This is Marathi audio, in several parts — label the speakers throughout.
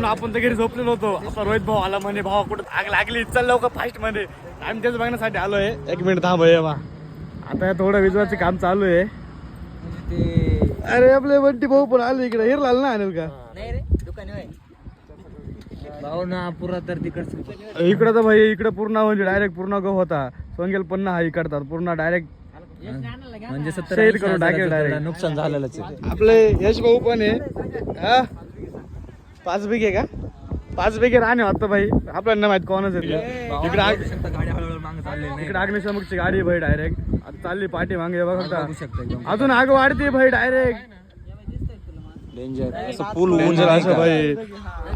Speaker 1: आपण तर घरी झोपलेलो होतो. आता रोहित भाऊ आला म्हणे भावा कुठं आग लागली, चल लवकर फास्ट मध्ये. आम्ही त्याच बघण्यासाठी आलोय. 1 मिनिट थांब बा. आता थोडं विजवाचं काम चालू आहे. अरे आपले बंटी भाऊ पण आले इकडे. हिरलाल ना आणेल का
Speaker 2: भाऊ ना पुरा तर तिकडचं
Speaker 1: इकडं तर भाई इकडे पूर्ण म्हणजे डायरेक्ट पूर्ण गहू होता. सोंगेल पण हा इकडतात पूर्ण डायरेक्ट
Speaker 2: म्हणजे
Speaker 1: शहीद करून टाकेल डायरेक्ट.
Speaker 2: नुकसान झालेलंच आहे.
Speaker 1: आपले यश भाऊ पण आहे. हा 5 बिघे का 5 बिघे राहणे वाटतं भाई. आपल्याला माहित कोणच आहे इकडे.
Speaker 2: गाडी हळूहळू मागे चाललेली
Speaker 1: इकडे अग्निशमकची गाडी भाई डायरेक्ट आता चालली पाठी मागे बघा.
Speaker 2: बघू शकता एकदम
Speaker 1: अजून आग वाढते भाई डायरेक्ट.
Speaker 2: डेंजर असं पूल होऊन
Speaker 1: डेंजर
Speaker 2: जाईल
Speaker 1: असं भाई.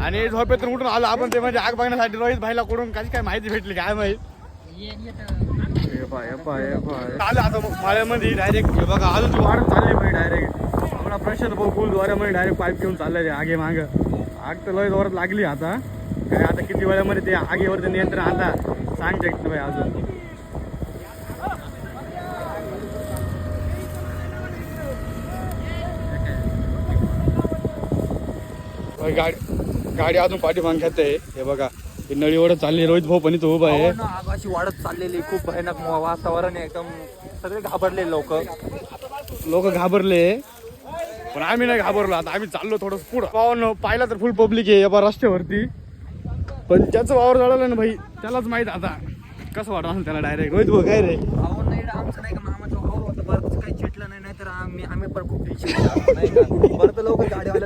Speaker 1: आणि झोपेतून उठून आलो आपण ते म्हणजे आग बघण्यासाठी. रोहित भाईला कडून काही काय माहिती भेटली काय माहित. आलं आता माळ्यामध्ये डायरेक्ट बघा अजून वाढत चालली भाई डायरेक्ट. आपला प्रशांत भाऊ फुल द्वारामध्ये डायरेक्ट पाईप घेऊन चाललाय आगे माग. आग तर लय जोरात लागली आता. काय आता किती वेळामध्ये ते आगीवरती नियंत्रण आता सांग शकतो भाई अजून. गाडी अजून पाठीमाग घेते. हे बघा ही नळीवर चालली. रोहित भाऊ पण इथं उभा आहे.
Speaker 2: आग अशी वाढत चाललेली खूप भयानक वातावरण आहे एकदम. सगळे घाबरले लोक
Speaker 1: घाबरले पण आम्ही नाही घाबरलो. आता आम्ही चाललो थोडं पुढं. पाहून पाहिलं तर फुल पब्लिक आहे या रस्त्यावरती. पण त्याचं वावर जळालं ना भाई त्यालाच माहित आता कसं वाटत असेल त्याला. डायरेक्ट रोहित भाऊ काय रे
Speaker 2: आमचं नाही का मामाचं वावर होतं बरं काही चिटलं नाही तर आम्ही पण खूप बरं तर लोक गाडीवाले